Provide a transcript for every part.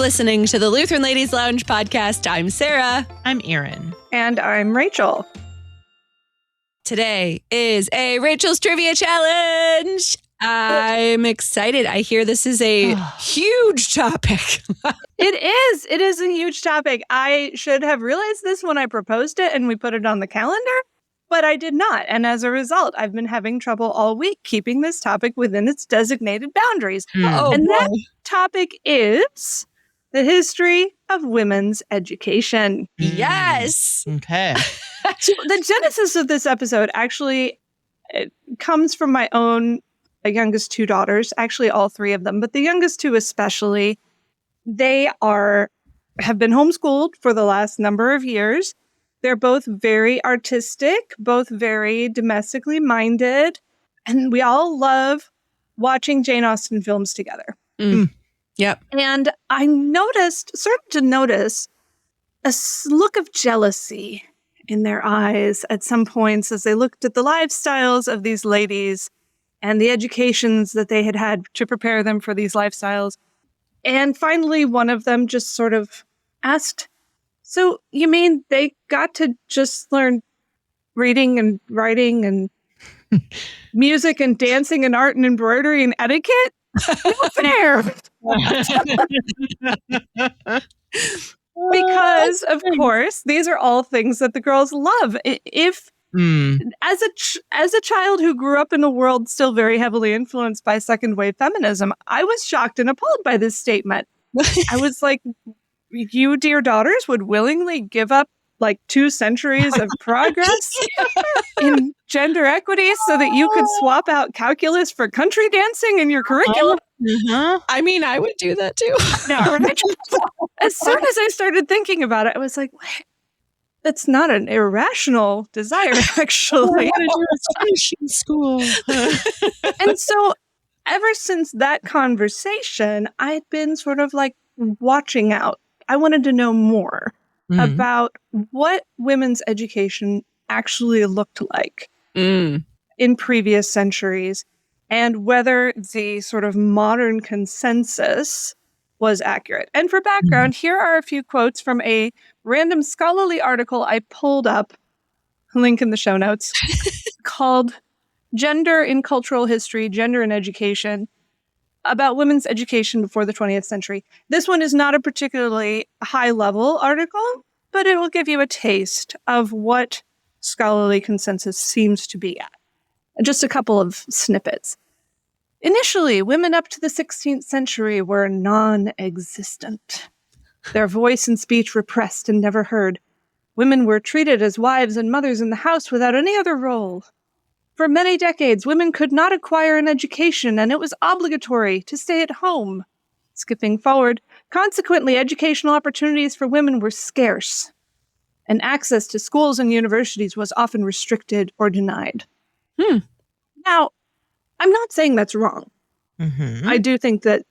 listening to the Lutheran Ladies Lounge podcast. I'm Sarah. I'm Erin. And I'm Rachel. Today is a Rachel's Trivia Challenge. I'm excited. I hear this is a huge topic. It is a huge topic. I should have realized this when I proposed it and we put it on the calendar, but I did not. And as a result, I've been having trouble all week keeping this topic within its designated boundaries. That topic is the history of women's education. Yes. Okay. So the genesis of this episode actually comes from my own youngest two daughters, actually all three of them, but the youngest two especially. They have been homeschooled for the last number of years. They're both very artistic, both very domestically minded, and we all love watching Jane Austen films together. Yep. And I started to notice a look of jealousy in their eyes at some points as they looked at the lifestyles of these ladies and the educations that they had to prepare them for these lifestyles. And finally, one of them just sort of asked, "So you mean they got to just learn reading and writing and music and dancing and art and embroidery and etiquette? No fair." Because, of course, these are all things that the girls love. If as a child who grew up in a world still very heavily influenced by second wave feminism, I was shocked and appalled by this statement. I was like, you, dear daughters, would willingly give up like 2 centuries of progress in gender equity so that you could swap out calculus for country dancing in your curriculum? I mean, I would do that too. No. As soon as I started thinking about it, I was like, wait, that's not an irrational desire, actually. School. And so ever since that conversation, I'd been sort of like watching out. I wanted to know more about what women's education actually looked like in previous centuries and whether the sort of modern consensus was accurate. And for background, here are a few quotes from a random scholarly article I pulled up, link in the show notes, called Gender in Cultural History, Gender in Education, about women's education before the 20th century. This one is not a particularly high-level article, but it will give you a taste of what scholarly consensus seems to be at. Just a couple of snippets. Initially, women up to the 16th century were non-existent. Their voice and speech repressed and never heard. Women were treated as wives and mothers in the house without any other role. For many decades, women could not acquire an education, and it was obligatory to stay at home. Skipping forward, consequently, educational opportunities for women were scarce, and access to schools and universities was often restricted or denied. Now, I'm not saying that's wrong. I do think that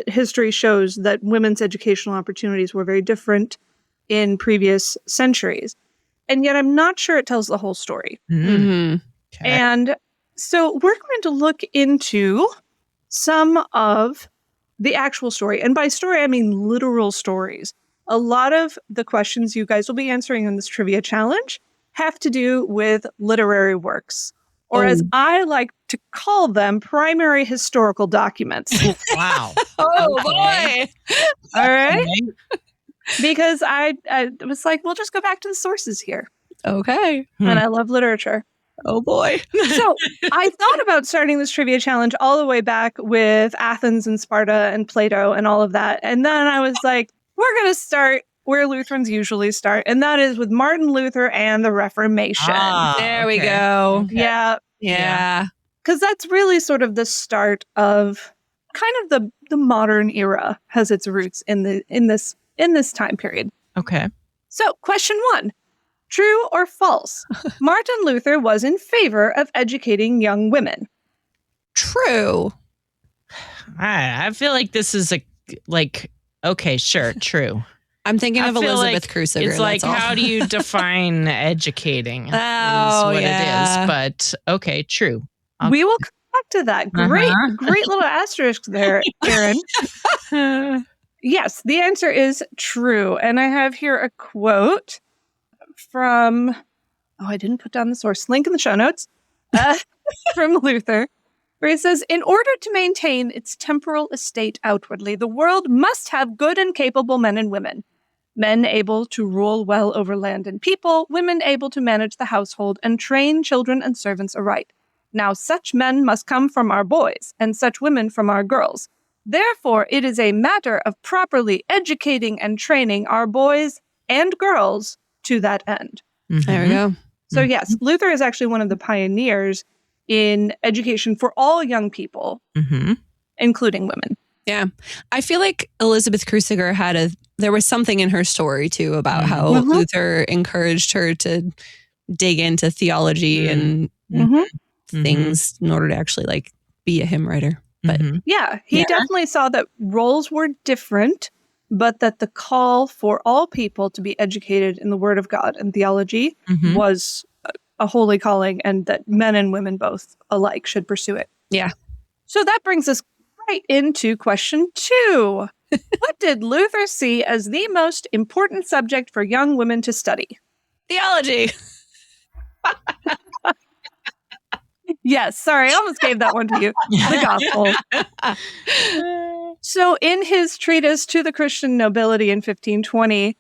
history shows that women's educational opportunities were very different in previous centuries. And yet I'm not sure it tells the whole story. Okay. And so we're going to look into some of the actual story. And by story, I mean literal stories. A lot of the questions you guys will be answering in this trivia challenge have to do with literary works, or as I like to call them, primary historical documents. Wow. Boy. All right? Because I was like, we'll just go back to the sources here. Okay. And I love literature. Oh boy. So I thought about starting this trivia challenge all the way back with Athens and Sparta and Plato and all of that. And then I was like, we're going to start where Lutherans usually start, and that is with Martin Luther and the Reformation. There we go. Okay. Yeah. Because that's really sort of the start of kind of the modern era, has its roots in this time period. Okay. So, question 1. True or false? Martin Luther was in favor of educating young women. True. I feel like this is okay, sure, true. I'm thinking of Elizabeth Crusader. It's like, how do you define educating? Is what it is. But okay, true. We will come back to that. Great little asterisk there, Erin. Yes, the answer is true. And I have here a quote from, I didn't put down the source, link in the show notes, from Luther, where he says, in order to maintain its temporal estate outwardly, the world must have good and capable men and women. Men able to rule well over land and people, women able to manage the household and train children and servants aright. Now such men must come from our boys, and such women from our girls. Therefore, it is a matter of properly educating and training our boys and girls to that end. Mm-hmm. There we go. So yes, Luther is actually one of the pioneers in education for all young people, including women. Yeah. I feel like Elizabeth Cruciger there was something in her story too about how Luther encouraged her to dig into theology and things in order to actually like be a hymn writer. But yeah, he definitely saw that roles were different, but that the call for all people to be educated in the Word of God and theology was a holy calling, and that men and women both alike should pursue it. Yeah. So that brings us right into question 2. What did Luther see as the most important subject for young women to study? Theology. Yes, sorry, I almost gave that one to you. The gospel. So in his treatise To the Christian Nobility in 1520,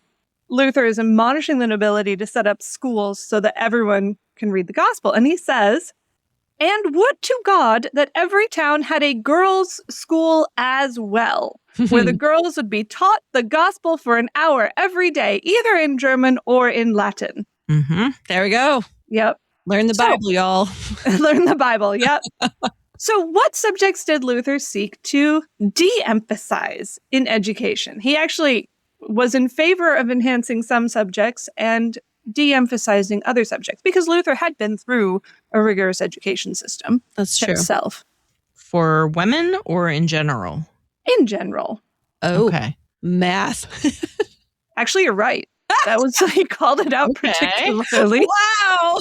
Luther is admonishing the nobility to set up schools so that everyone can read the gospel. And he says, and would to God that every town had a girls' school as well, where the girls would be taught the gospel for an hour every day, either in German or in Latin. There we go. Yep. Learn the Bible, y'all. Learn the Bible, yep. So what subjects did Luther seek to de-emphasize in education? He actually was in favor of enhancing some subjects and de-emphasizing other subjects, because Luther had been through a rigorous education system. That's true. Himself. For women or in general? In general. Oh, okay. Math. Actually, you're right. That was, he called it out particularly. Wow.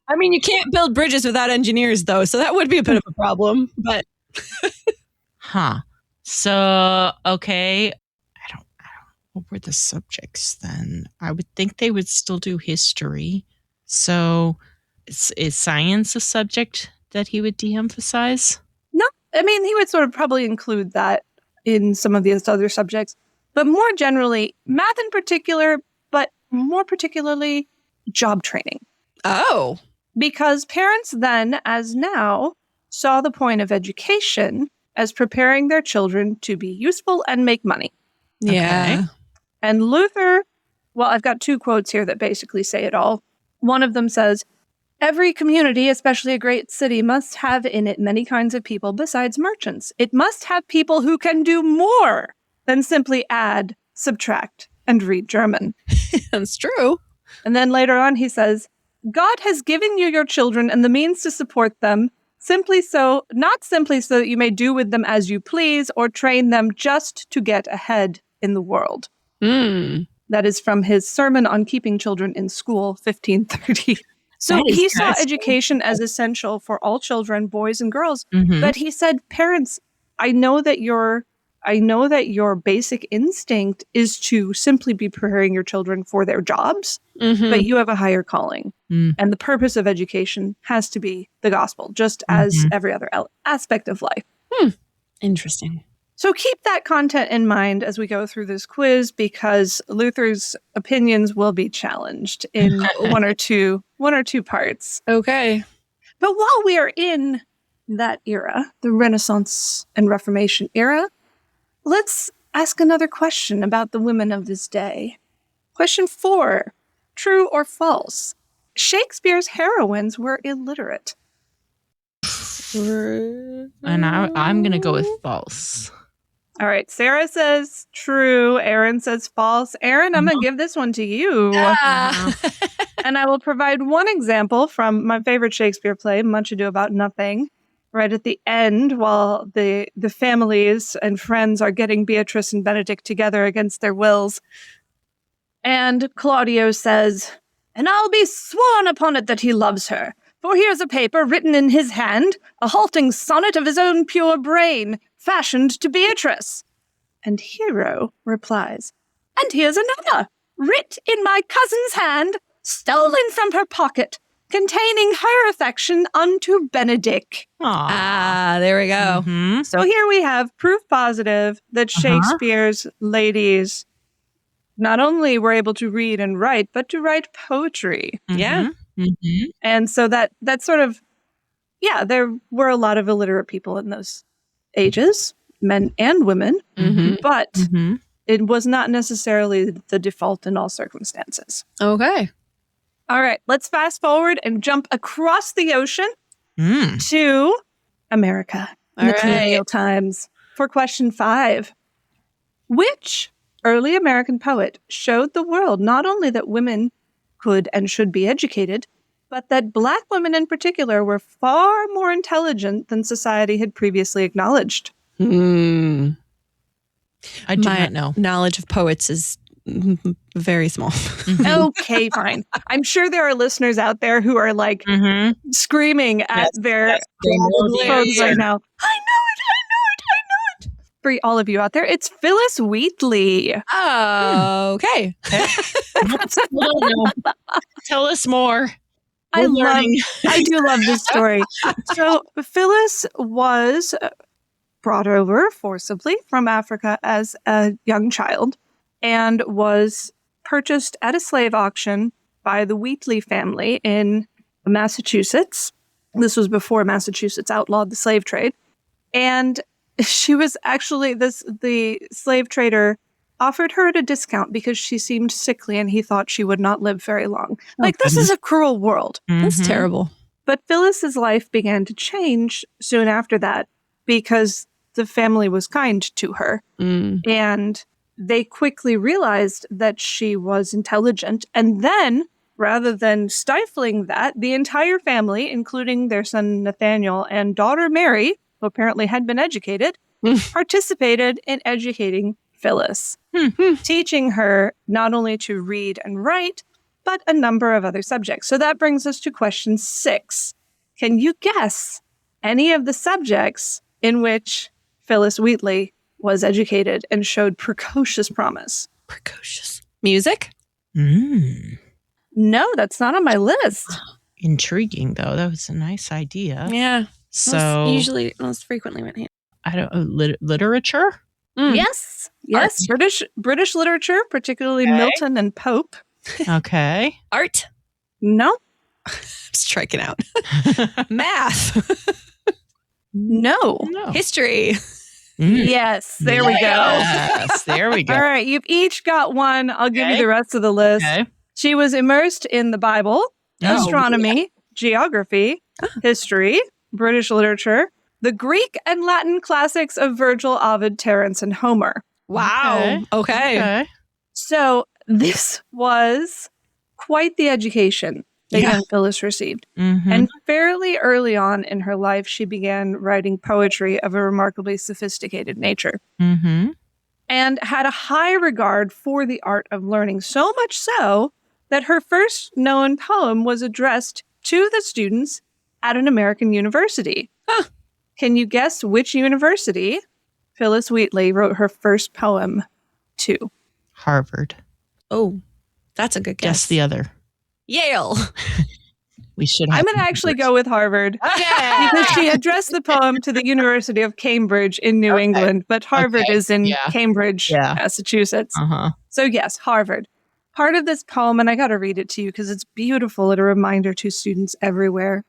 I mean, you can't build bridges without engineers, though, so that would be a bit of a problem. But So, okay. I don't what were the subjects then? I would think they would still do history. So, is science a subject that he would de-emphasize? No, I mean, he would sort of probably include that in some of these other subjects. But more generally, math in particular, but more particularly, job training. Oh. Because parents then, as now, saw the point of education as preparing their children to be useful and make money. Yeah. Okay. And Luther, well, I've got 2 quotes here that basically say it all. One of them says, every community, especially a great city, must have in it many kinds of people besides merchants. It must have people who can do more than simply add, subtract, and read German. That's true. And then later on he says, God has given you your children and the means to support them, not simply so that you may do with them as you please or train them just to get ahead in the world. That is from his Sermon on Keeping Children in School, 1530. So he saw education as essential for all children, boys and girls. But he said, parents, I know that your basic instinct is to simply be preparing your children for their jobs, but you have a higher calling. And the purpose of education has to be the gospel, just as every other aspect of life. Interesting. So keep that content in mind as we go through this quiz, because Luther's opinions will be challenged in one or two parts. Okay. But while we are in that era, the Renaissance and Reformation era, let's ask another question about the women of this day. Question 4, true or false? Shakespeare's heroines were illiterate. And I'm going to go with false. All right, Sarah says true. Aaron says false. Aaron, I'm going to give this one to you. And I will provide one example from my favorite Shakespeare play, Much Ado About Nothing. Right at the end, while the families and friends are getting Beatrice and Benedict together against their wills. And Claudio says, and I'll be sworn upon it that he loves her. For here's a paper written in his hand, a halting sonnet of his own pure brain, fashioned to Beatrice. And Hero replies, "And here's another, writ in my cousin's hand, stolen from her pocket, containing her affection unto Benedick." There we go. Mm-hmm. So here we have proof positive that Shakespeare's ladies not only were able to read and write, but to write poetry. Mm-hmm. Yeah. Mm-hmm. And so that sort of, there were a lot of illiterate people in those ages, men and women, but it was not necessarily the default in all circumstances. Okay. All right, let's fast forward and jump across the ocean to America in the colonial times for question 5. Which early American poet showed the world not only that women could and should be educated, but that Black women in particular were far more intelligent than society had previously acknowledged? I do not know. Knowledge of poets is very small. Okay, fine. I'm sure there are listeners out there who are like screaming at their phones right now. I know it. For all of you out there, it's Phyllis Wheatley. Oh, okay. Tell us more. I do love this story. So Phyllis was brought over forcibly from Africa as a young child and was purchased at a slave auction by the Wheatley family in Massachusetts. This was before Massachusetts outlawed the slave trade. And she was actually, the slave trader offered her at a discount because she seemed sickly and he thought she would not live very long. This is a cruel world. That's terrible. But Phyllis's life began to change soon after that because the family was kind to her. And they quickly realized that she was intelligent. And then, rather than stifling that, the entire family, including their son Nathaniel and daughter Mary, who apparently had been educated, participated in educating Phyllis, teaching her not only to read and write, but a number of other subjects. So that brings us to question 6. Can you guess any of the subjects in which Phyllis Wheatley was educated and showed precocious promise? Precocious. Music? No, that's not on my list. Intriguing, though. That was a nice idea. Yeah. So most frequently went hand. I don't literature. Yes. British literature, particularly Milton and Pope. Okay. Art? No. Striking out. Math? No. History? Yes, there we go. Yes, there we go. All right, you've each got one. I'll give you the rest of the list. Okay. She was immersed in the Bible, astronomy, geography, history, British literature, the Greek and Latin classics of Virgil, Ovid, Terence, and Homer. Wow. Okay. So this was quite the education that young Phyllis received. And fairly early on in her life, she began writing poetry of a remarkably sophisticated nature and had a high regard for the art of learning, so much so that her first known poem was addressed to the students at an American university. Can you guess which university Phyllis Wheatley wrote her first poem to? Harvard. Oh, that's a good guess. Guess the other. Yale. We should. I'm going to actually go with Harvard because she addressed the poem to the University of Cambridge in New England, but Harvard is in Cambridge, Massachusetts. So yes, Harvard. Part of this poem, and I got to read it to you because it's beautiful and a reminder to students everywhere.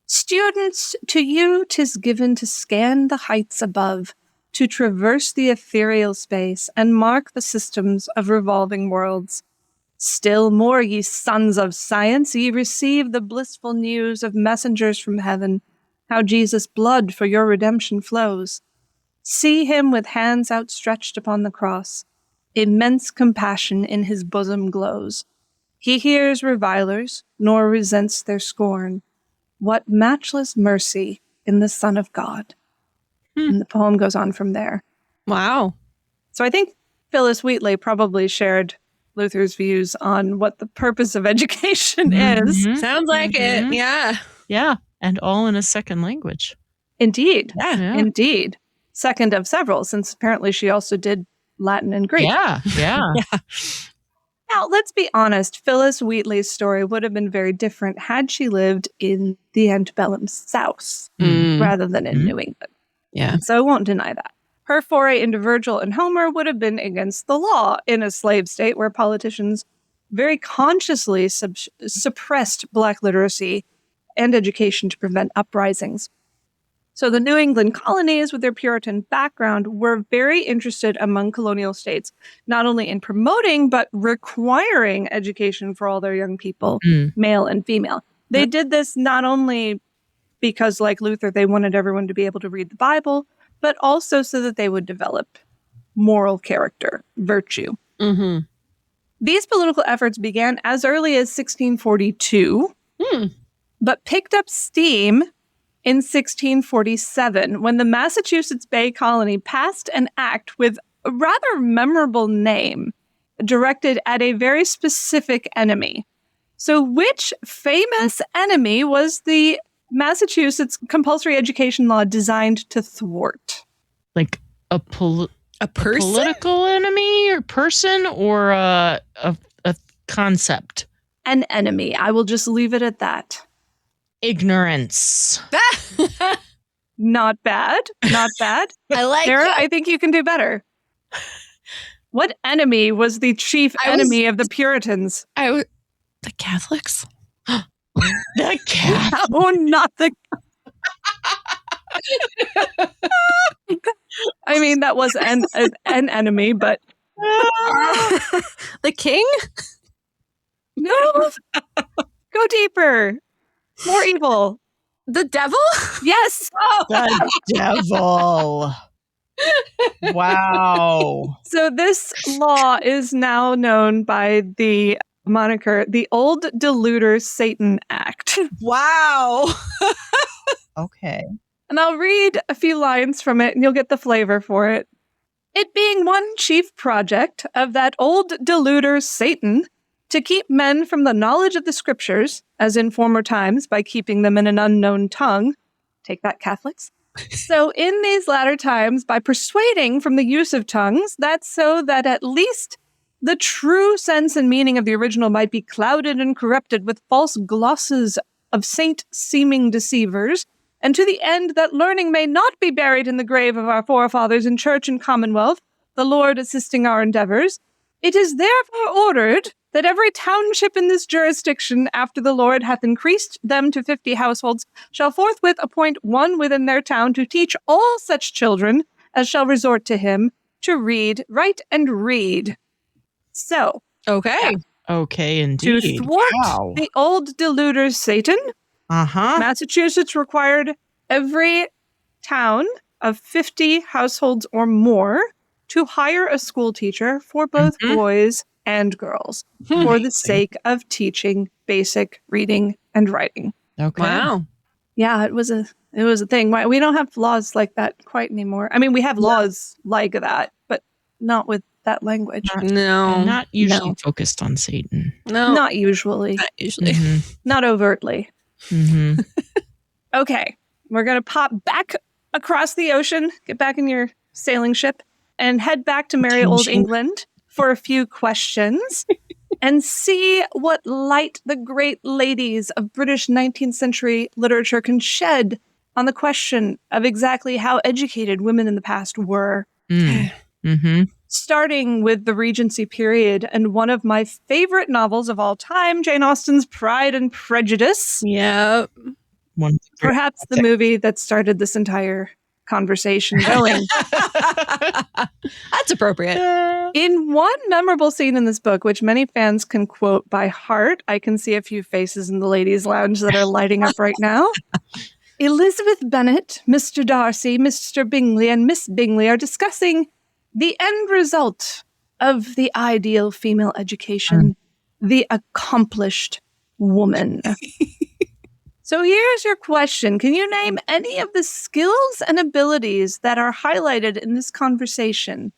Students, to you 'tis given to scan the heights above, to traverse the ethereal space and mark the systems of revolving worlds. Still more, ye sons of science, ye receive the blissful news of messengers from heaven, how Jesus' blood for your redemption flows. See him with hands outstretched upon the cross. Immense compassion in his bosom glows. He hears revilers, nor resents their scorn. What matchless mercy in the Son of God. And the poem goes on from there. Wow. So I think Phyllis Wheatley probably shared Luther's views on what the purpose of education is. Sounds like it. Yeah. Yeah. And all in a second language. Indeed. Yeah. Indeed. second of several, since apparently she also did Latin and Greek. Yeah. Now, let's be honest. Phyllis Wheatley's story would have been very different had she lived in the antebellum South rather than in New England. Yeah. So I won't deny that. Her foray into Virgil and Homer would have been against the law in a slave state where politicians very consciously suppressed Black literacy and education to prevent uprisings. So the New England colonies, with their Puritan background, were very interested among colonial states, not only in promoting, but requiring education for all their young people, male and female. They did this not only because, like Luther, they wanted everyone to be able to read the Bible, but also so that they would develop moral character, virtue. Mm-hmm. These political efforts began as early as 1642, but picked up steam in 1647, when the Massachusetts Bay Colony passed an act with a rather memorable name directed at a very specific enemy. So which famous enemy was the Massachusetts compulsory education law designed to thwart? Like a person? political enemy or person or a concept? An enemy. I will just leave it at that. Ignorance. Not bad. Not bad. I like Sarah, it. I think you can do better. What enemy was the chief enemy of the Puritans? The Catholics? The cat. Oh, not the... I mean, that was an enemy, but... The king? No. Go deeper. More evil. The devil? Yes. The devil. Wow. So this law is now known by the moniker, the Old Deluder Satan Act. Wow. Okay. And I'll read a few lines from it and you'll get the flavor for it. It being one chief project of that old deluder Satan to keep men from the knowledge of the scriptures, as in former times, by keeping them in an unknown tongue. Take that, Catholics. So in these latter times, by persuading from the use of tongues, that's so that at least the true sense and meaning of the original might be clouded and corrupted with false glosses of saint-seeming deceivers, and to the end that learning may not be buried in the grave of our forefathers in church and commonwealth, the Lord assisting our endeavors, it is therefore ordered that every township in this jurisdiction, after the Lord hath increased them to 50 households, shall forthwith appoint one within their town to teach all such children as shall resort to him to read, write, and read. So, Okay. Okay, indeed. to thwart the old deluder Satan, Massachusetts required every town of 50 households or more to hire a school teacher for both boys and girls for the sake of teaching basic reading and writing. Okay. Wow. Yeah, it was a thing. We don't have laws like that quite anymore. I mean, we have laws like that, but not with that language. No. Not usually focused on Satan. No. Not usually. Not usually. Not overtly. Mm-hmm. Okay, we're going to pop back across the ocean, get back in your sailing ship, and head back to merry old England for a few questions and see what light the great ladies of British 19th century literature can shed on the question of exactly how educated women in the past were. Starting with the Regency period and one of my favorite novels of all time, Jane Austen's Pride and Prejudice. Yeah. Perhaps the movie that started this entire conversation going. That's appropriate. In one memorable scene in this book, which many fans can quote by heart, I can see a few faces in the ladies' lounge that are lighting up right now. Elizabeth Bennet, Mr. Darcy, Mr. Bingley, and Miss Bingley are discussing the end result of the ideal female education, the accomplished woman. So here's your question. Can you name any of the skills and abilities that are highlighted in this conversation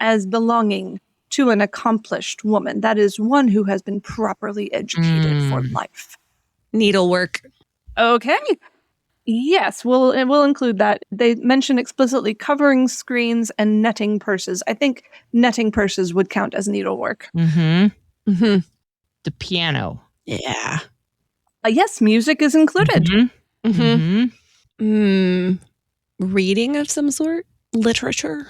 as belonging to an accomplished woman? That is, one who has been properly educated for life. Needlework. Okay. Yes, we'll include that. They mention explicitly covering screens and netting purses. I think netting purses would count as needlework. Mm-hmm. Mm-hmm. The piano. Yeah. Yes, music is included. Mm-hmm. Mm-hmm. Reading of some sort? Literature?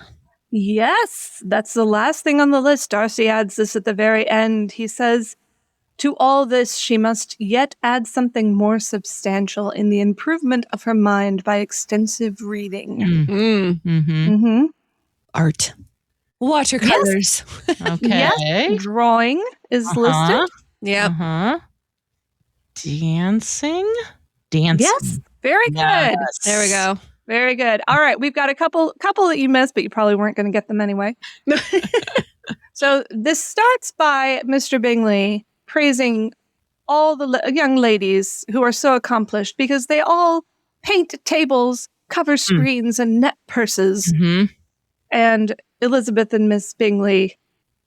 Yes, that's the last thing on the list. Darcy adds this at the very end. He says, to all this, she must yet add something more substantial in the improvement of her mind by extensive reading. Mm-hmm. Art. Watercolors. Yes. Okay. Yes, drawing is listed. Yep. Dancing. Yes, very good. Yes. There we go. Very good. All right, we've got a couple that you missed, but you probably weren't going to get them anyway. So this starts by Mr. Bingley praising all the young ladies who are so accomplished because they all paint tables, cover screens, and net purses. Mm-hmm. And Elizabeth and Miss Bingley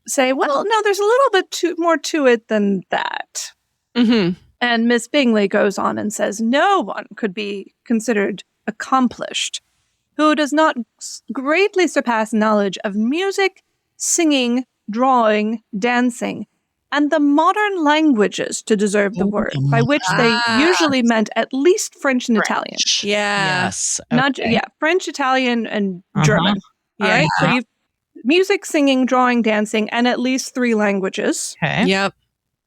say, well, no, there's a little bit more to it than that. Mm-hmm. And Miss Bingley goes on and says, no one could be considered accomplished who does not greatly surpass knowledge of music, singing, drawing, dancing, and the modern languages to deserve the word, by which they usually meant at least French and Italian. Yeah. Yes. Okay. Not French, Italian, and German. All Yeah. right. So you've music, singing, drawing, dancing, and at least 3 languages. Okay. Yep.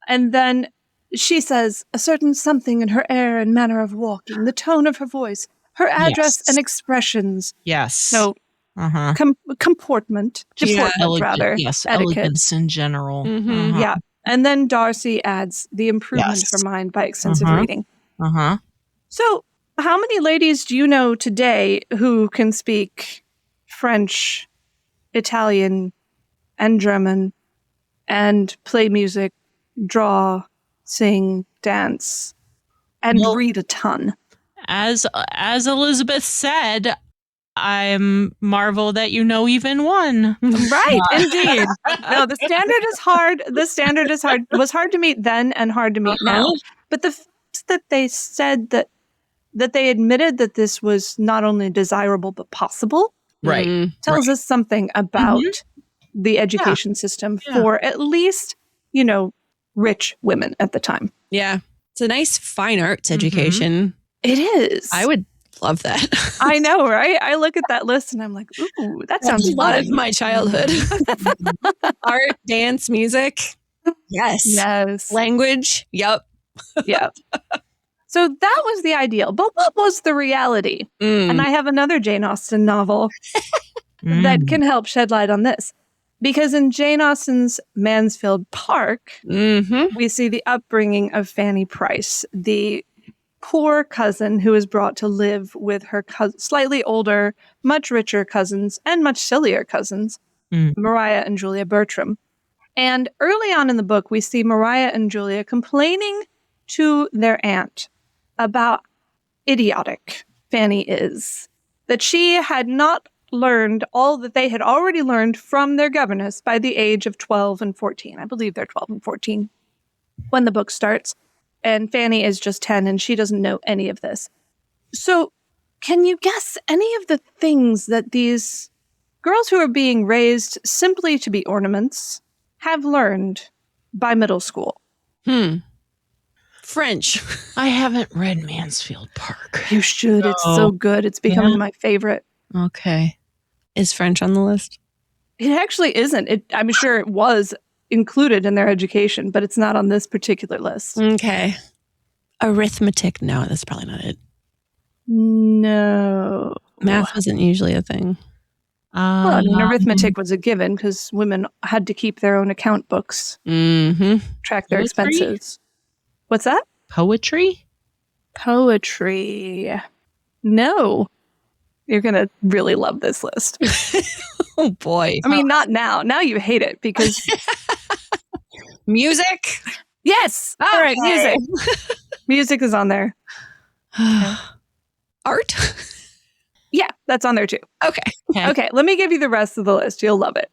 And then she says a certain something in her air and manner of walking, the tone of her voice, her address and expressions. Yes. So comportment, Yeah. deportment, rather. Yes. Etiquette. Elegance in general. Mm-hmm. Yeah. And then Darcy adds the improvement of her mind by extensive reading. So how many ladies do you know today who can speak French, Italian, and German, and play music, draw, sing, dance, and read a ton? As Elizabeth said, I'm marvel that you know even one. Right, indeed. No, the standard is hard. The standard is hard. It was hard to meet then and hard to meet now. But the fact that they said that they admitted that this was not only desirable but possible, tells us something about the education system for at least, rich women at the time. Yeah. It's a nice fine arts education. It is. I would love that. I know, right? I look at that list and I'm like, ooh, that sounds a lot fun. of my childhood. Art, dance, music. Yes. Yes. Language. Yep. Yeah. So that was the ideal. But what was the reality? And I have another Jane Austen novel that can help shed light on this. Because in Jane Austen's Mansfield Park, we see the upbringing of Fanny Price, the poor cousin who is brought to live with her slightly older, much richer cousins and much sillier cousins, Maria and Julia Bertram. And early on in the book, we see Maria and Julia complaining to their aunt about idiotic Fanny is, that she had not learned all that they had already learned from their governess by the age of 12 and 14. I believe they're 12 and 14 when the book starts. And Fanny is just 10 and she doesn't know any of this. So can you guess any of the things that these girls who are being raised simply to be ornaments have learned by middle school? French. I haven't read Mansfield Park. You should. It's so good. It's becoming my favorite. Okay. Is French on the list? It actually isn't. I'm sure it was included in their education, but it's not on this particular list. Okay. Arithmetic. No, that's probably not it. No. Math wasn't usually a thing. Well, arithmetic was a given because women had to keep their own account books, track their expenses. What's that? Poetry? Poetry. No. You're going to really love this list. Oh, boy. I mean, not now. Now you hate it because... Music? Yes. All right, music. Music is on there. Art? Yeah, that's on there too. Okay. Let me give you the rest of the list. You'll love it.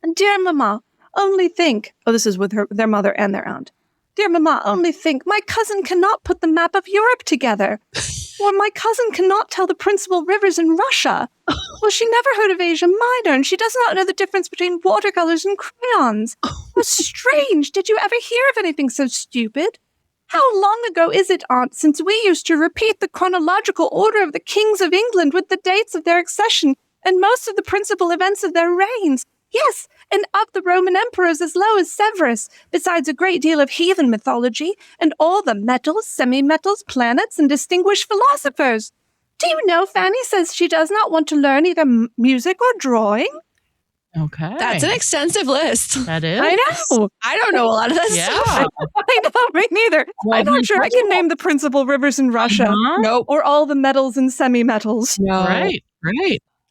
And dear Mama, only think... Oh, this is with their mother and their aunt. Dear Mama, only think, my cousin cannot put the map of Europe together. Or my cousin cannot tell the principal rivers in Russia. Well, she never heard of Asia Minor, and she does not know the difference between watercolors and crayons. How strange. Did you ever hear of anything so stupid? How long ago is it, Aunt, since we used to repeat the chronological order of the kings of England with the dates of their accession and most of the principal events of their reigns? Yes, and of the Roman emperors as low as Severus, besides a great deal of heathen mythology, and all the metals, semi-metals, planets, and distinguished philosophers. Do you know, Fanny says she does not want to learn either music or drawing? Okay. That's an extensive list. That is. I know. I don't know a lot of that stuff. I know, me neither. Well, I'm not sure I can name the principal rivers in Russia. Nope. Or all the metals and semi-metals. No. Right.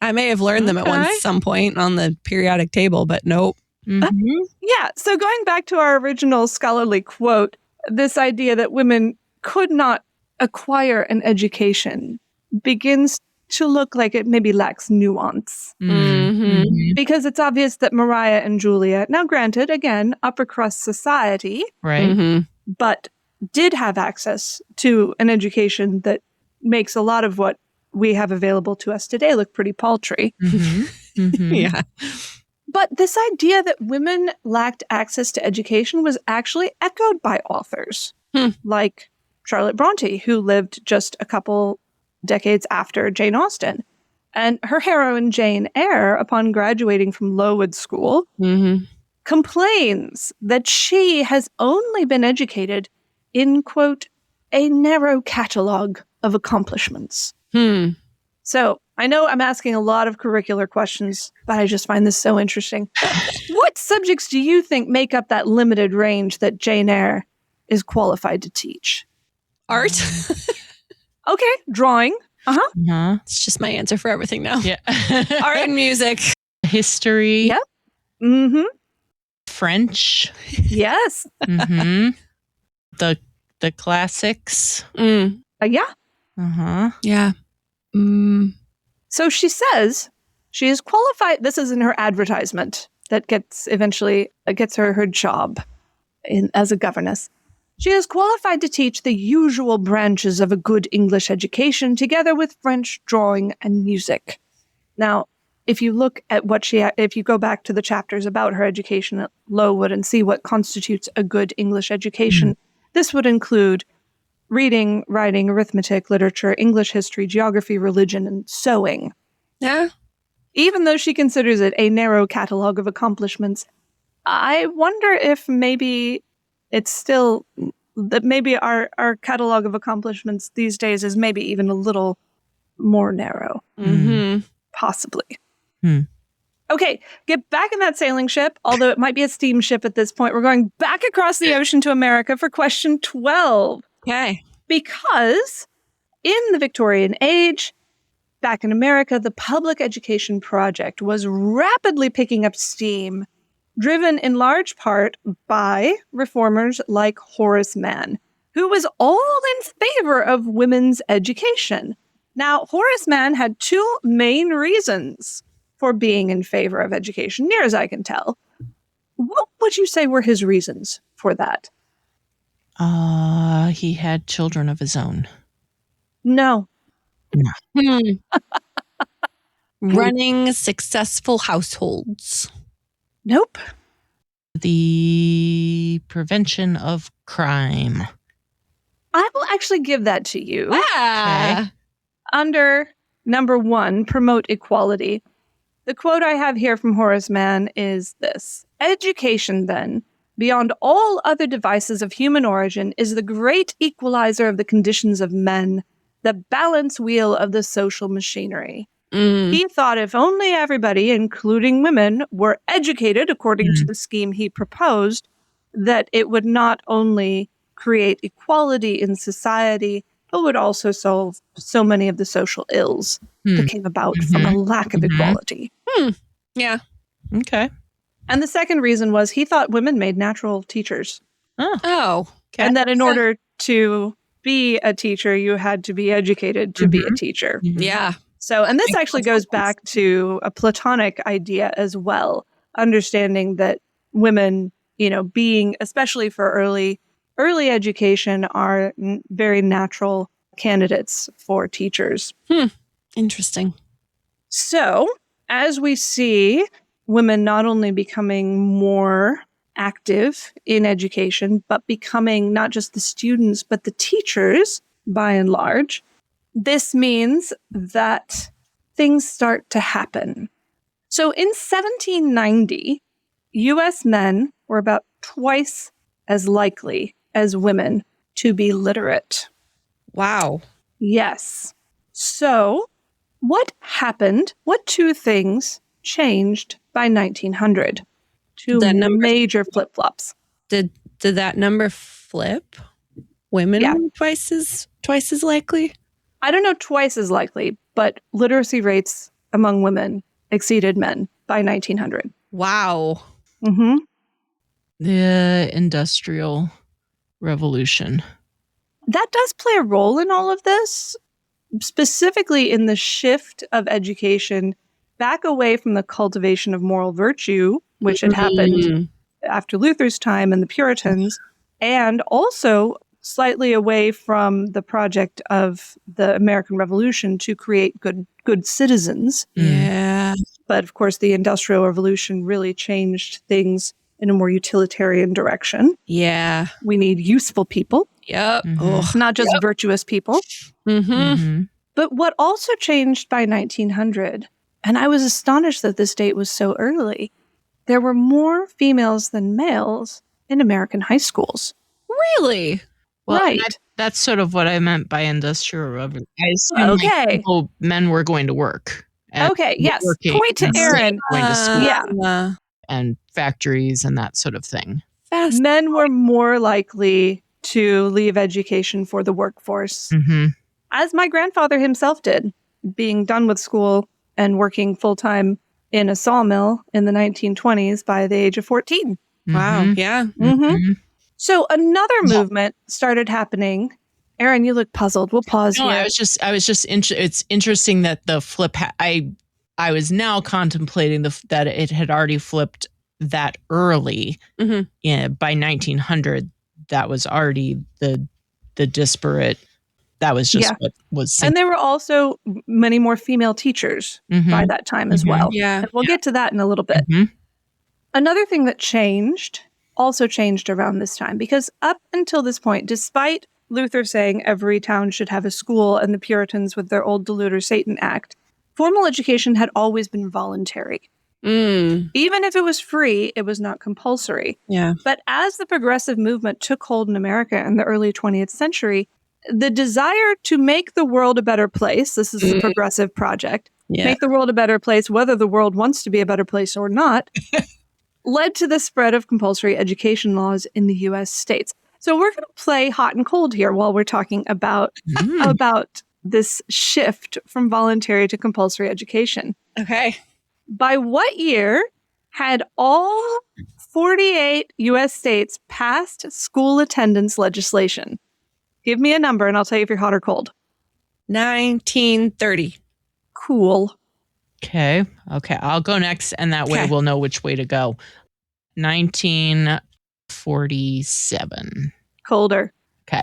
I may have learned them at some point on the periodic table, but nope. Mm-hmm. Yeah, so going back to our original scholarly quote, this idea that women could not acquire an education begins to look like it maybe lacks nuance. Mm-hmm. Because it's obvious that Maria and Julia, now granted, again, upper crust society, Right. Mm-hmm. but did have access to an education that makes a lot of what we have available to us today look pretty paltry. Mm-hmm. Mm-hmm. Yeah. But this idea that women lacked access to education was actually echoed by authors like Charlotte Bronte, who lived just a couple decades after Jane Austen. And her heroine, Jane Eyre, upon graduating from Lowood School, complains that she has only been educated in, quote, a narrow catalogue of accomplishments. So I know I'm asking a lot of curricular questions, but I just find this so interesting. What subjects do you think make up that limited range that Jane Eyre is qualified to teach? Art. Okay, drawing. Uh-huh. It's just my answer for everything now. Yeah. Art and music. History. Yep. Mm-hmm. French. Yes. Mm-hmm. The classics. Yeah. Uh-huh. Yeah. So she says she is qualified. This is in her advertisement that eventually gets her job as a governess. She is qualified to teach the usual branches of a good English education, together with French, drawing, and music. Now, if you look at if you go back to the chapters about her education at Lowood and see what constitutes a good English education, this would include reading, writing, arithmetic, literature, English history, geography, religion, and sewing. Yeah. Even though she considers it a narrow catalogue of accomplishments, I wonder if maybe it's still that maybe our catalogue of accomplishments these days is maybe even a little more narrow. Possibly. Okay, get back in that sailing ship, although it might be a steamship at this point. We're going back across the ocean to America for question 12. Okay. Because in the Victorian age, back in America, the public education project was rapidly picking up steam, driven in large part by reformers like Horace Mann, who was all in favor of women's education. Now, Horace Mann had two main reasons for being in favor of education, near as I can tell. What would you say were his reasons for that? He had children of his own. No. Running successful households. Nope. The prevention of crime. I will actually give that to you. Ah. Under number 1, promote equality. The quote I have here from Horace Mann is this: education, then, beyond all other devices of human origin, is the great equalizer of the conditions of men, the balance wheel of the social machinery. He thought if only everybody, including women, were educated according to the scheme he proposed, that it would not only create equality in society, but would also solve so many of the social ills that came about from a lack of equality. Yeah. Okay. And the second reason was he thought women made natural teachers. Oh. Okay. And that in order to be a teacher, you had to be educated to be a teacher. Yeah. So, and this actually goes back to a Platonic idea as well, understanding that women, being, especially for early education, are very natural candidates for teachers. Interesting. So, as we see women not only becoming more active in education, but becoming not just the students, but the teachers by and large, this means that things start to happen. So in 1790, U.S. men were about twice as likely as women to be literate. Wow. Yes. So what happened? What two things changed by 1900? Two major flip-flops. Did that number flip? Women Yeah. were twice as likely? I don't know twice as likely, but literacy rates among women exceeded men by 1900. Wow. Mm-hmm. The Industrial Revolution. That does play a role in all of this, specifically in the shift of education back away from the cultivation of moral virtue, which had happened after Luther's time and the Puritans, and also slightly away from the project of the American Revolution to create good citizens. Yeah. But of course, the Industrial Revolution really changed things in a more utilitarian direction. Yeah. We need useful people. Yep. Not just virtuous people. Mm-hmm. But what also changed by 1900, and I was astonished that this date was so early, there were more females than males in American high schools. Really? Well, Right. That's sort of what I meant by Industrial Revolution. I assume men were going to work. Okay, yes. Point to Aaron. Going to school Yeah. and factories and that sort of thing. Men were more likely to leave education for the workforce, as my grandfather himself did, being done with school and working full-time in a sawmill in the 1920s by the age of 14. Wow. Yeah. So another movement started happening. Aaron, you look puzzled. We'll pause here. I was just it's interesting that the flip I was now contemplating that it had already flipped that early. By 1900, that was already the disparate. That was just what was. And there were also many more female teachers by that time as well. Yeah. And we'll get to that in a little bit. Another thing that also changed around this time, because up until this point, despite Luther saying every town should have a school and the Puritans with their old Deluder Satan Act, formal education had always been voluntary. Even if it was free, it was not compulsory. Yeah. But as the progressive movement took hold in America in the early 20th century, the desire to make the world a better place, this is the progressive project, make the world a better place, whether the world wants to be a better place or not, led to the spread of compulsory education laws in the U.S. states. So we're going to play hot and cold here while we're talking about this shift from voluntary to compulsory education. Okay. By what year had all 48 U.S. states passed school attendance legislation? Give me a number and I'll tell you if you're hot or cold. 1930. Cool. Okay. I'll go next, and that way we'll know which way to go. 1947. Colder. Okay.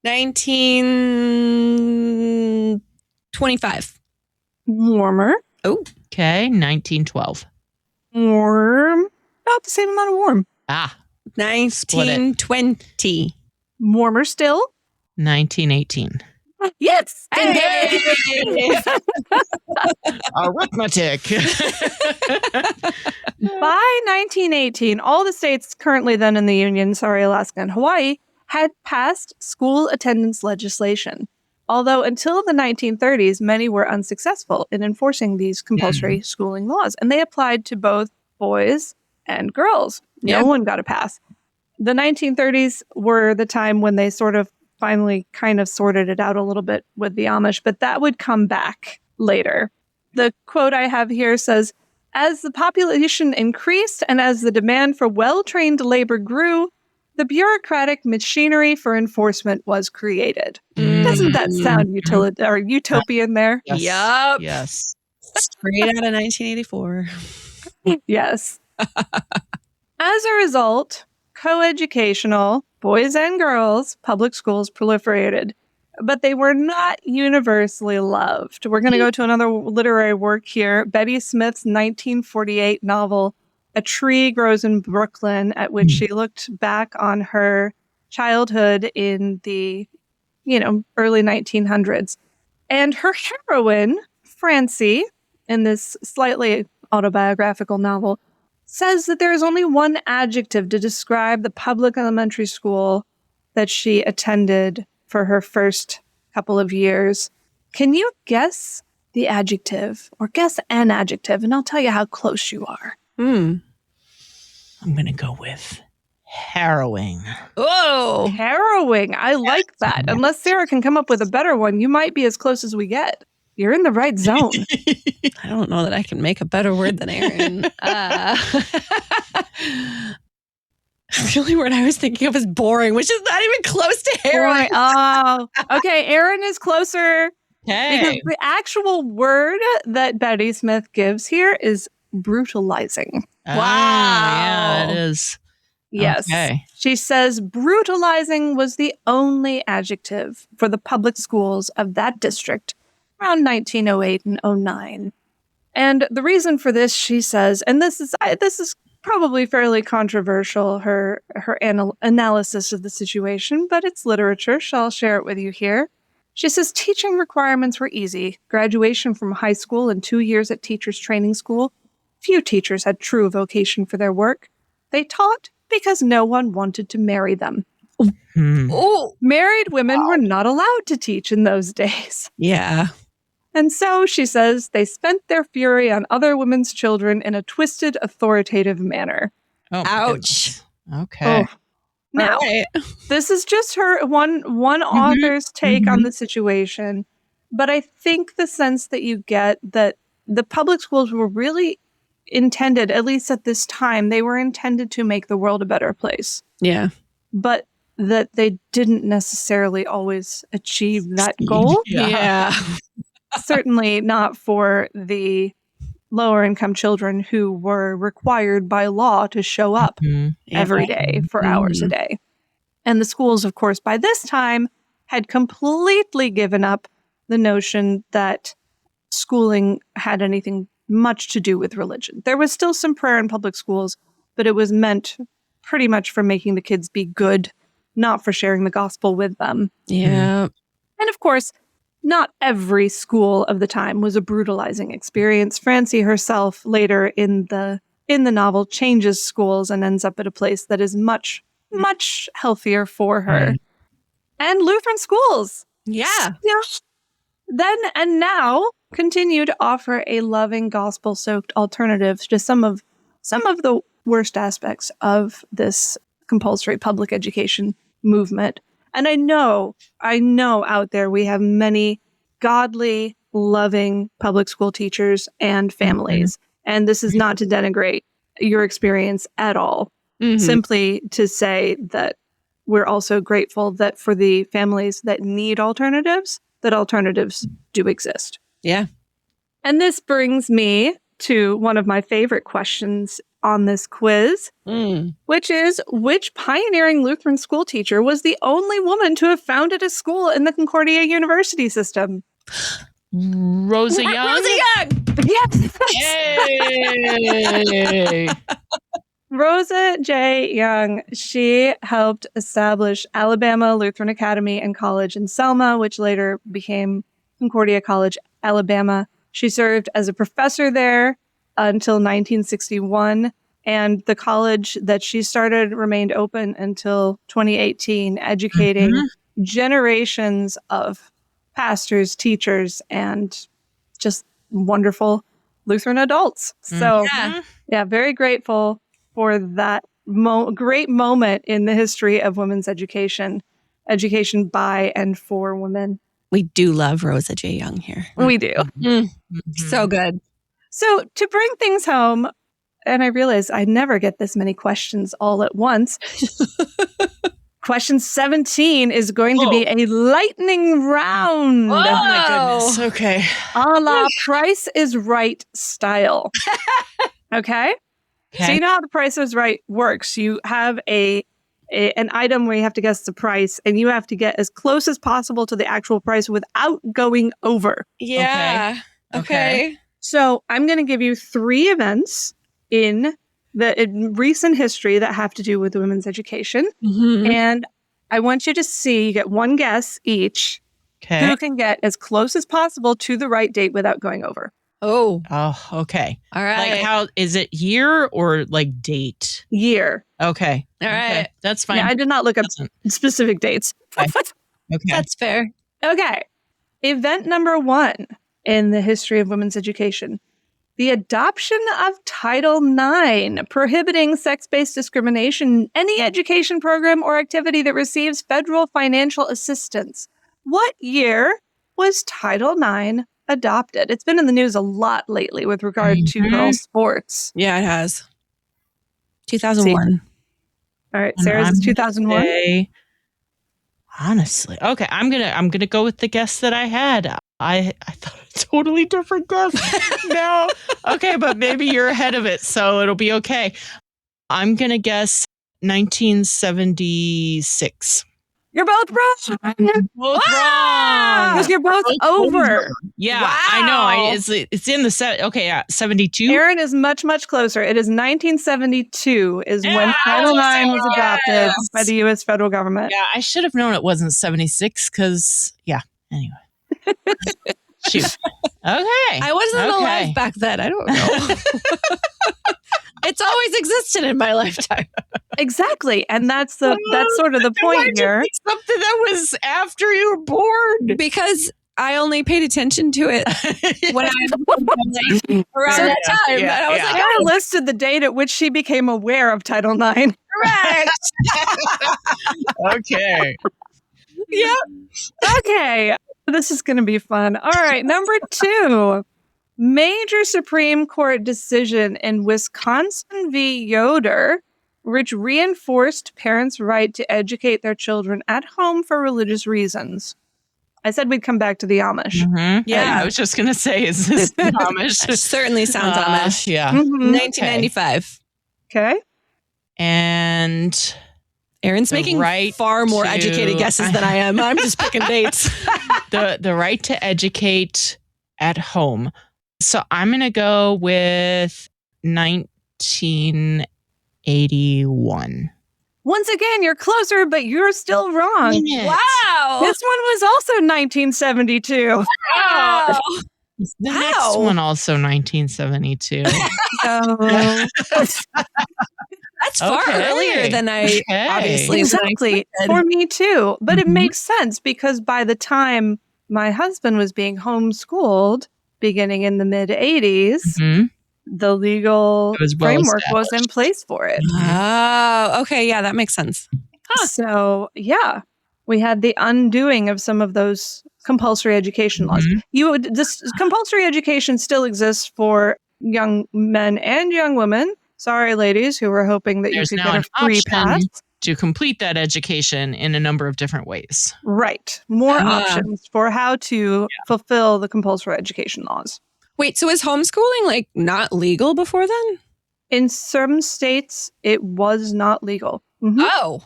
1925. Warmer. Oh. Okay. 1912. Warm. About the same amount of warm. 1920. Warmer still. 1918. Yes. Hey! Arithmetic. By 1918, all the states currently then in the Union, Alaska and Hawaii, had passed school attendance legislation. Although until the 1930s, many were unsuccessful in enforcing these compulsory schooling laws. And they applied to both boys and girls. No one got a pass. The 1930s were the time when they sort of finally kind of sorted it out a little bit with the Amish, but that would come back later. The quote I have here says, as the population increased and as the demand for well-trained labor grew, the bureaucratic machinery for enforcement was created. Doesn't that sound utopian there? Yes. Yup. Yes. Straight out of 1984. Yes. As a result, coeducational boys and girls public schools proliferated but they were not universally loved. We're going to go to another literary work here. Betty Smith's 1948 novel, A Tree Grows in Brooklyn, at which she looked back on her childhood in the, early 1900s. And her heroine, Francie, in this slightly autobiographical novel, says that there is only one adjective to describe the public elementary school that she attended for her first couple of years. Can you guess the adjective, or guess an adjective, and I'll tell you how close you are. I'm going to go with harrowing. Oh, harrowing. I like that. Unless Sarah can come up with a better one, you might be as close as we get. You're in the right zone. I don't know that I can make a better word than Aaron. Really, word I was thinking of is boring, which is not even close to harrowing. Oh, okay. Aaron is closer. Okay. Because the actual word that Betty Smith gives here is brutalizing. Wow. Yeah, it is. Yes. Okay. She says brutalizing was the only adjective for the public schools of that district around 1908 and 09. And the reason for this, she says, and this is probably fairly controversial, her analysis of the situation, but it's literature, so I'll share it with you here. She says teaching requirements were easy. Graduation from high school and 2 years at teachers' training school. Few teachers had true vocation for their work. They taught because no one wanted to marry them. Oh, married women were not allowed to teach in those days. Yeah. And so, she says, they spent their fury on other women's children in a twisted, authoritative manner. Oh, ouch. Goodness. Okay. Oh. Now, this is just her one author's take on the situation. But I think the sense that you get that the public schools were really intended, at least at this time, they were intended to make the world a better place. Yeah. But that they didn't necessarily always achieve that goal. Yeah. Certainly not for the lower income children who were required by law to show up every day for hours a day. And the schools, of course, by this time had completely given up the notion that schooling had anything much to do with religion. There was still some prayer in public schools, but it was meant pretty much for making the kids be good, not for sharing the gospel with them. Yeah. And of course, not every school of the time was a brutalizing experience. Francie herself later in the novel changes schools and ends up at a place that is much, much healthier for her. And Lutheran schools. Yeah. Then and now continue to offer a loving gospel-soaked alternative to some of the worst aspects of this compulsory public education movement. And I know out there we have many godly, loving public school teachers and families. And this is not to denigrate your experience at all. Simply to say that we're also grateful that for the families that need alternatives, that alternatives do exist. Yeah. And this brings me to one of my favorite questions on this quiz, which is, which pioneering Lutheran school teacher was the only woman to have founded a school in the Concordia University system? Rosa Young? Rosa Young! Yes! Yay! Rosa J. Young, she helped establish Alabama Lutheran Academy and College in Selma, which later became Concordia College, Alabama. She served as a professor there until 1961, and the college that she started remained open until 2018, educating generations of pastors, teachers, and just wonderful Lutheran adults. So, yeah, very grateful for that great moment in the history of women's education by and for women. We do love Rosa J. Young here. We do. So good. So to bring things home, and I realize I never get this many questions all at once. Question 17 is going to be a lightning round. Oh my goodness. Okay. A la Price is Right style. Okay? So you know how the Price is Right works. You have a an item where you have to guess the price, and you have to get as close as possible to the actual price without going over. Yeah. Okay. So I'm going to give you 3 events in recent history that have to do with women's education. And I want you to see, you get 1 guess each, who can get as close as possible to the right date without going over. Oh, okay. All right. Like, how is it, year or like date? Year. Okay. All right. Okay. That's fine. Yeah, I did not look up specific dates. Okay. That's fair. Okay. Event number 1 in the history of women's education. The adoption of Title IX, prohibiting sex-based discrimination in any education program or activity that receives federal financial assistance. What year was Title IX adopted? It's been in the news a lot lately with regard to girls' sports. Yeah, it has. 2001. All right, Sarah's is 2001. Honestly, okay, I'm gonna go with the guess that I had. I thought a totally different guess. No, okay, but maybe you're ahead of it, so it'll be okay. I'm gonna guess 1976. You're both wrong. Both wrong. Because you're both over. Yeah, Wow. I know. It's in the 72. Aaron is much, much closer. It is 1972 is when Title IX was adopted by the U.S. federal government. Yeah, I should have known it wasn't 76 because, anyway. Shoot. Okay. I wasn't alive back then. I don't know. It's always existed in my lifetime. Exactly. And that's sort of the point here. Something that was after you were born. Because I only paid attention to it when I was around that time. Yeah, and I was like, I listed the date at which she became aware of Title IX. correct. Okay. Yep. Okay. This is going to be fun. All right. Number 2. Major Supreme Court decision in Wisconsin v. Yoder, which reinforced parents' right to educate their children at home for religious reasons. I said we'd come back to the Amish. Yeah, I was just going to say, is this Amish? It certainly sounds Amish. Yeah. 1995. Okay. And Aaron's making far more educated guesses than I am. I'm just picking dates. The right to educate at home. So I'm going to go with 1981. Once again, you're closer, but you're still wrong. Wow. This one was also 1972. Wow. The next one also 1972. That's far earlier than I obviously. Exactly. For me too. But it makes sense because by the time my husband was being homeschooled, beginning in the mid 80s, the legal framework was in place for it. Oh, okay. Yeah, that makes sense. So, we had the undoing of some of those compulsory education laws. This compulsory education still exists for young men and young women. Sorry, ladies, who were hoping that There's you could now get a free pass to complete that education in a number of different ways. Right. More options for how to fulfill the compulsory education laws. Wait, so is homeschooling not legal before then? In some states, it was not legal. Oh.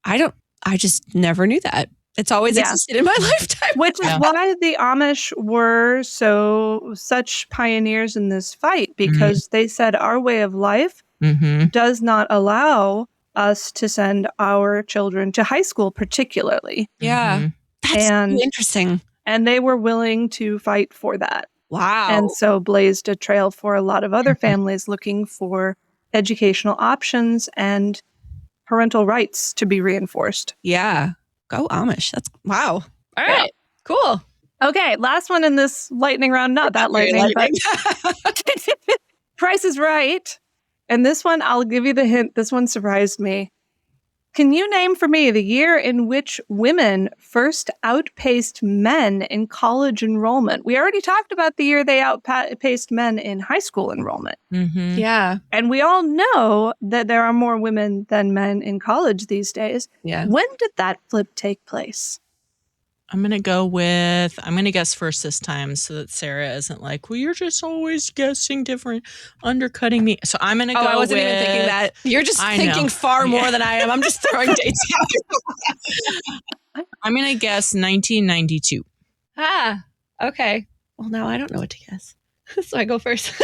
I just never knew that. It's always existed in my lifetime. Which is why the Amish were such pioneers in this fight, because they said our way of life does not allow us to send our children to high school, particularly. Yeah. That's so interesting. And they were willing to fight for that. Wow. And so blazed a trail for a lot of other families looking for educational options and parental rights to be reinforced. Yeah. Go Amish. That's wow. All right. Cool. Okay. Last one in this lightning round. Not that lightning, but Price is Right. And this one, I'll give you the hint. This one surprised me. Can you name for me the year in which women first outpaced men in college enrollment? We already talked about the year they outpaced men in high school enrollment. Yeah. And we all know that there are more women than men in college these days. Yeah. When did that flip take place? I'm going to guess first this time so that Sarah isn't like, well, you're just always guessing different, undercutting me. So I'm going to go I wasn't even thinking that. You're just thinking far more than I am. I'm just throwing dates out. I'm going to guess 1992. Ah, okay. Well, now I don't know what to guess. So I go first. Is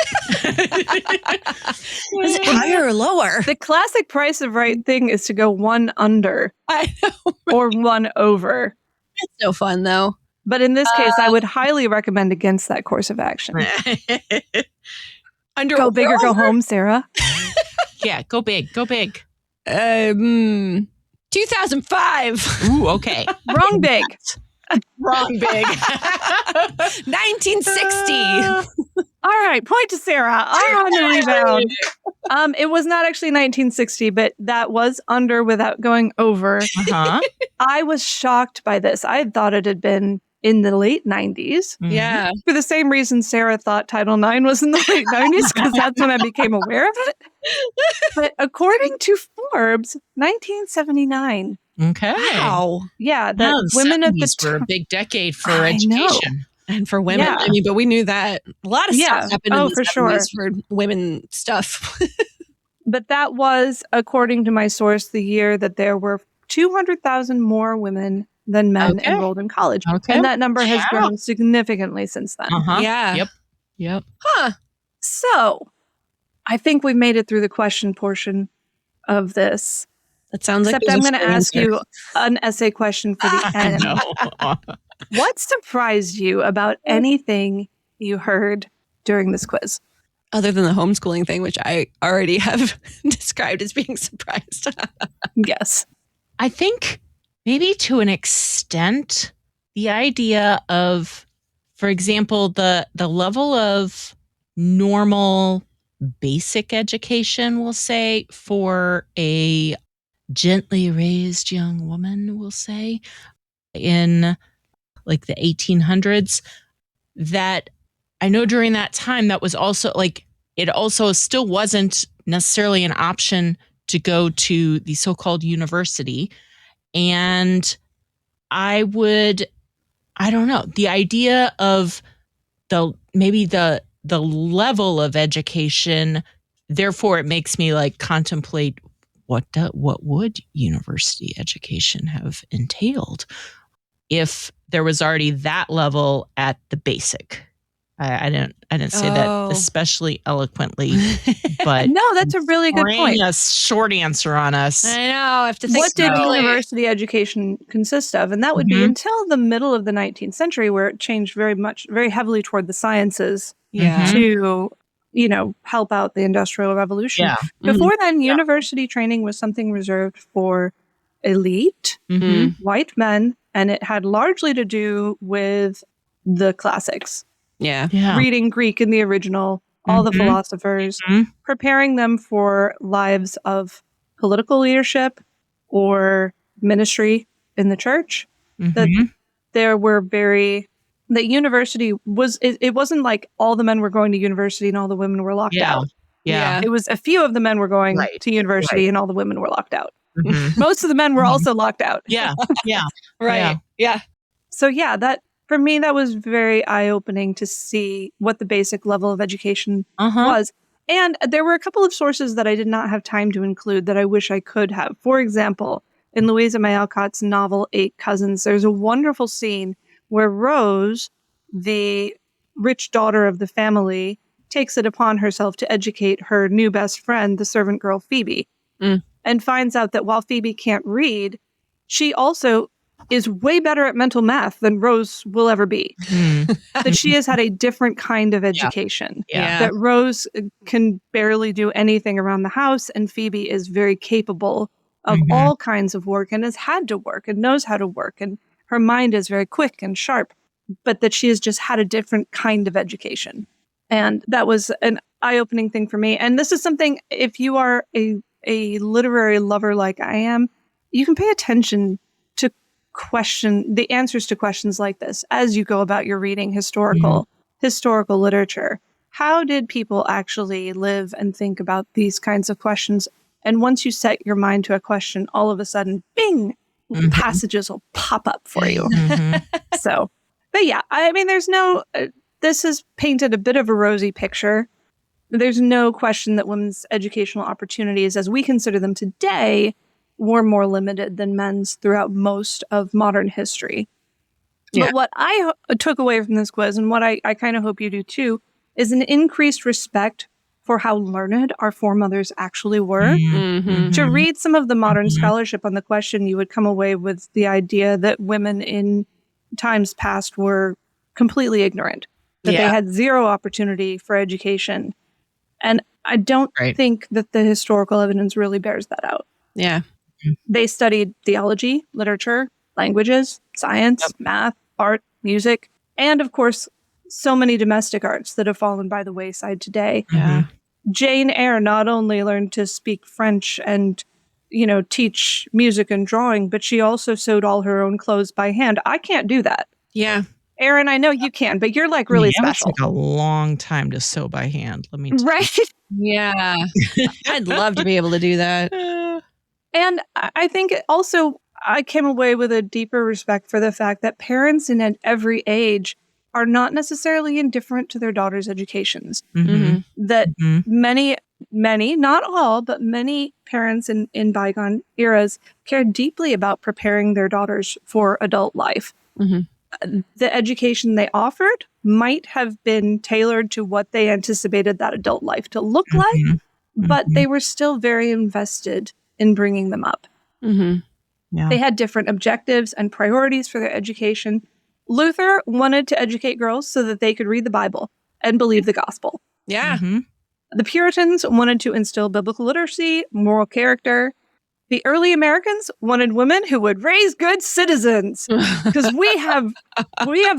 it higher or lower? The classic Price of Right thing is to go one under. I know. Right? Or one over. It's no fun, though. But in this case, I would highly recommend against that course of action. Go big or go home, Sarah. Yeah, go big. Go big. 2005. Ooh, okay. Wrong big. Wrong big. 1960. All right, point to Sarah. On the rebound. It was not actually 1960, but that was under without going over. Uh-huh. I was shocked by this. I had thought it had been in the late 90s. Mm-hmm. Yeah. For the same reason Sarah thought Title IX was in the late 90s, because that's when I became aware of it. But according to Forbes, 1979. Okay. Wow. Yeah, that women at the were a big decade for education. And for women, Yeah. I mean, but we knew that a lot of stuff happened in the for 70s sure. for women stuff. But that was, according to my source, the year that there were 200,000 more women than men enrolled in college. Okay. And that number has grown significantly since then. Uh-huh. Yeah. Yep. Huh. So, I think we've made it through the question portion of this. That sounds Except like I'm going to ask you an essay question for the end. What surprised you about anything you heard during this quiz? Other than the homeschooling thing, which I already have described as being surprised. Yes. I think maybe to an extent, the idea of, for example, the level of normal basic education, we'll say, for a gently raised young woman, we'll say, in like the 1800s, that I know during that time that was also like, it also still wasn't necessarily an option to go to the so-called university. And I don't know, the idea of the level of education, therefore it makes me like contemplate what would university education have entailed if there was already that level at the basic. I didn't say that especially eloquently, but no, that's a really good point. A short answer on us. I know. I have to think. What did university education consist of? And that would be until the middle of the 19th century, where it changed very heavily toward the sciences to, help out the Industrial Revolution. Yeah. Before then, university training was something reserved for elite white men, and it had largely to do with the classics. Yeah. Reading Greek in the original, all the philosophers, preparing them for lives of political leadership or ministry in the church. That there were the university was, it wasn't like all the men were going to university and all the women were locked out. Yeah. It was a few of the men were going to university and all the women were locked out. Most of the men were also locked out. Yeah. Right. Yeah. So that, for me, that was very eye-opening to see what the basic level of education was. And there were a couple of sources that I did not have time to include that I wish I could have. For example, in Louisa May Alcott's novel, 8 Cousins, there's a wonderful scene where Rose, the rich daughter of the family, takes it upon herself to educate her new best friend, the servant girl Phoebe, and finds out that while Phoebe can't read, she also is way better at mental math than Rose will ever be. That she has had a different kind of education. Yeah. That Rose can barely do anything around the house, and Phoebe is very capable of all kinds of work and has had to work and knows how to work, and her mind is very quick and sharp, but that she has just had a different kind of education. And that was an eye-opening thing for me. And this is something, if you are a literary lover like I am, you can pay attention to the answers to questions like this as you go about your reading historical literature. How did people actually live and think about these kinds of questions? And once you set your mind to a question, all of a sudden, bing, passages will pop up for you. So, but yeah, I mean, there's no, this has painted a bit of a rosy picture. There's no question that women's educational opportunities, as we consider them today, were more limited than men's throughout most of modern history. Yeah. But what I took away from this quiz, and what I kind of hope you do too, is an increased respect for how learned our foremothers actually were. To read some of the modern scholarship on the question, you would come away with the idea that women in times past were completely ignorant, that they had zero opportunity for education. And I don't think that the historical evidence really bears that out. Yeah. They studied theology, literature, languages, science, math, art, music, and of course, so many domestic arts that have fallen by the wayside today. Yeah. Jane Eyre not only learned to speak French and, teach music and drawing, but she also sewed all her own clothes by hand. I can't do that. Yeah. Aaron, I know you can, but you're like really special. It takes a long time to sew by hand. Let me tell you. Yeah. I'd love to be able to do that. And I think also I came away with a deeper respect for the fact that parents in every age are not necessarily indifferent to their daughters' educations. That many, not all, but many parents in bygone eras cared deeply about preparing their daughters for adult life. The education they offered might have been tailored to what they anticipated that adult life to look like, but they were still very invested in bringing them up. They had different objectives and priorities for their education. Luther wanted to educate girls so that they could read the Bible and believe the gospel. Yeah. The Puritans wanted to instill biblical literacy, moral character. The early Americans wanted women who would raise good citizens, because we have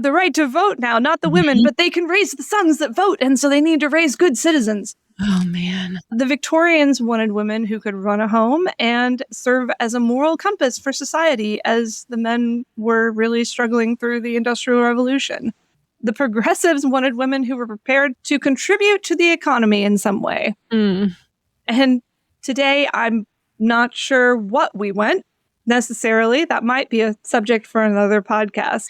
the right to vote now, not the women, but they can raise the sons that vote, and so they need to raise good citizens. Oh, man. The Victorians wanted women who could run a home and serve as a moral compass for society, as the men were really struggling through the Industrial Revolution. The Progressives wanted women who were prepared to contribute to the economy in some way. And today, I'm not sure what we went necessarily. That might be a subject for another podcast.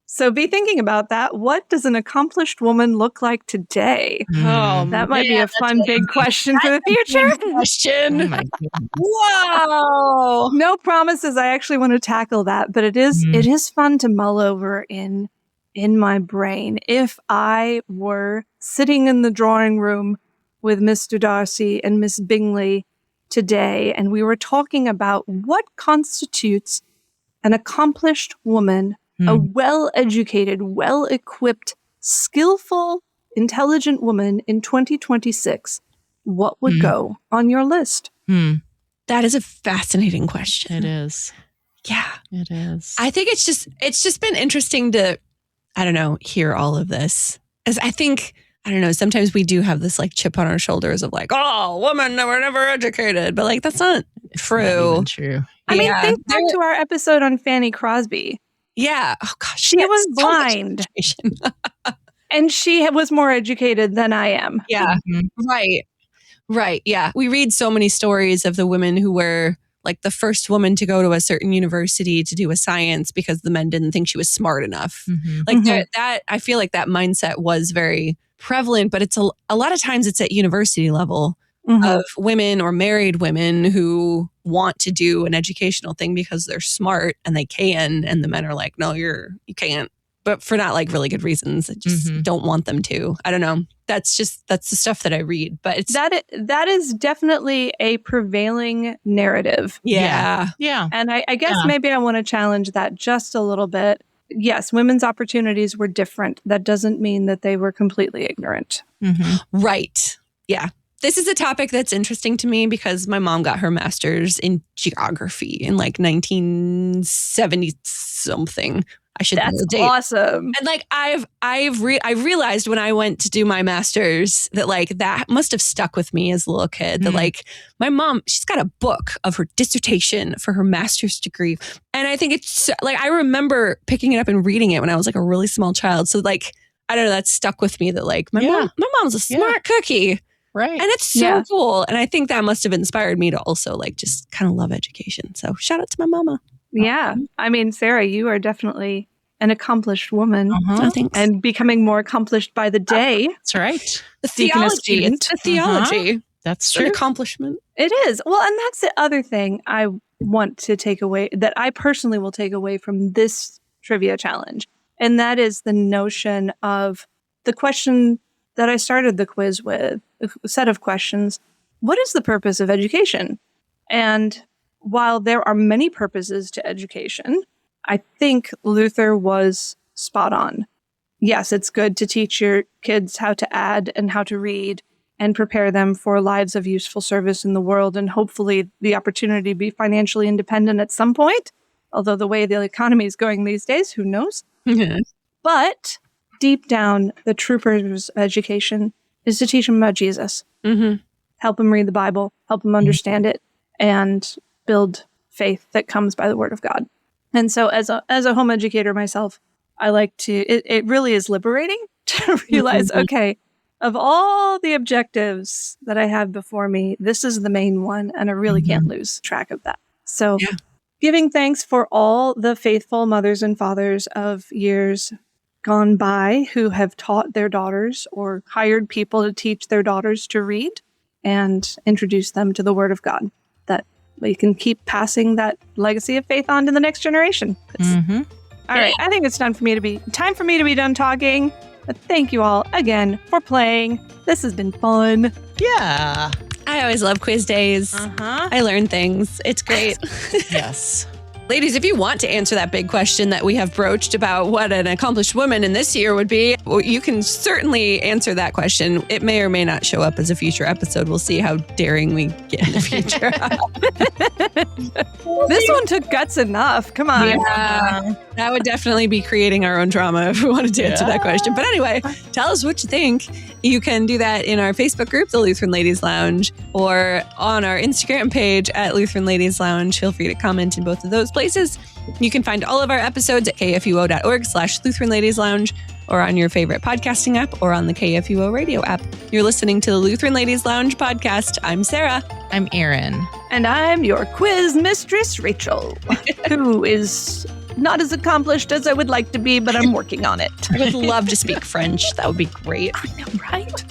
So be thinking about that. What does an accomplished woman look like today? Oh, that might be a fun big question for the future. Question. Oh my goodness. Wow. No promises. I actually want to tackle that, but it is fun to mull over in my brain. If I were sitting in the drawing room with Mr. Darcy and Miss Bingley today, and we were talking about what constitutes an accomplished woman, a well-educated, well-equipped, skillful, intelligent woman in 2026, what would go on your list? That is a fascinating question. It is. Yeah. It is. I think it's just been interesting to, hear all of this. As I think, sometimes we do have this like chip on our shoulders of like, oh, women were never educated. But like, that's not true. Not true. I mean, think back to our episode on Fanny Crosby. Yeah. Oh gosh. She was blind. And she was more educated than I am. Yeah. Right. Yeah. We read so many stories of the women who were like the first woman to go to a certain university to do a science because the men didn't think she was smart enough. Like that, I feel like that mindset was very prevalent, but it's a lot of times it's at university level of women or married women who want to do an educational thing because they're smart and they can, and the men are like, no, you can't, but for not like really good reasons. I just don't want them to. I don't know. That's the stuff that I read, but it's that is definitely a prevailing narrative. Yeah. And I guess maybe I want to challenge that just a little bit. Yes, women's opportunities were different. That doesn't mean that they were completely ignorant. Right. Yeah. This is a topic that's interesting to me because my mom got her master's in geography in like 1970 something. I should know the date. That's awesome. And like I realized when I went to do my master's that like that must have stuck with me as a little kid. That like my mom, she's got a book of her dissertation for her master's degree, and I think it's like I remember picking it up and reading it when I was like a really small child. So like I don't know, that stuck with me. That like my mom's a smart cookie. Right. And it's so cool. And I think that must have inspired me to also like just kind of love education. So shout out to my mama. Yeah. I mean, Sarah, you are definitely an accomplished woman. Oh, thanks. And becoming more accomplished by the day. That's right. The theology. It's the theology. That's an accomplishment. It is. Well, and that's the other thing I want to take away, that I personally will take away from this trivia challenge. And that is the notion of the question that I started the quiz with, a set of questions. What is the purpose of education? And while there are many purposes to education, I think Luther was spot on. Yes, it's good to teach your kids how to add and how to read and prepare them for lives of useful service in the world, and hopefully the opportunity to be financially independent at some point. Although the way the economy is going these days, who knows? But deep down, the true purpose of education is to teach them about Jesus. Help them read the Bible, help them understand it, and build faith that comes by the word of God. And so as a home educator myself, I like to, it really is liberating to realize, okay, of all the objectives that I have before me, this is the main one, and I really can't lose track of that. So giving thanks for all the faithful mothers and fathers of years gone by who have taught their daughters or hired people to teach their daughters to read and introduce them to the Word of God, that we can keep passing that legacy of faith on to the next generation. All right, I think it's time for me to be done talking. But thank you all again for playing. This has been fun. Yeah. I always love quiz days. I learn things. It's great. Yes. Ladies, if you want to answer that big question that we have broached about what an accomplished woman in this year would be, well, you can certainly answer that question. It may or may not show up as a future episode. We'll see how daring we get in the future. This one took guts enough. Come on. Yeah, that would definitely be creating our own drama if we wanted to answer that question. But anyway, tell us what you think. You can do that in our Facebook group, the Lutheran Ladies Lounge, or on our Instagram page at Lutheran Ladies Lounge. Feel free to comment in both of those places. You can find all of our episodes at kfuo.org/Lutheran Ladies Lounge, or on your favorite podcasting app, or on the KFUO radio app. You're listening to the Lutheran Ladies Lounge podcast. I'm Sarah. I'm Erin. And I'm your quiz mistress, Rachel, who is not as accomplished as I would like to be, but I'm working on it. I would love to speak French. That would be great. I know, right?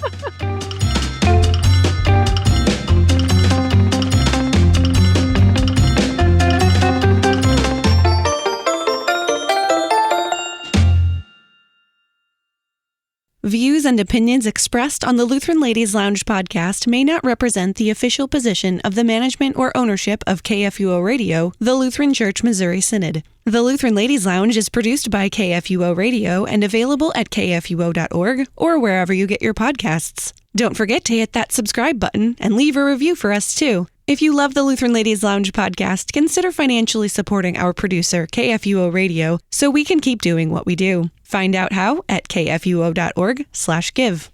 Views and opinions expressed on the Lutheran Ladies Lounge podcast may not represent the official position of the management or ownership of KFUO Radio, the Lutheran Church Missouri Synod. The Lutheran Ladies Lounge is produced by KFUO Radio and available at kfuo.org or wherever you get your podcasts. Don't forget to hit that subscribe button and leave a review for us too. If you love the Lutheran Ladies Lounge podcast, consider financially supporting our producer, KFUO Radio, so we can keep doing what we do. Find out how at kfuo.org/give.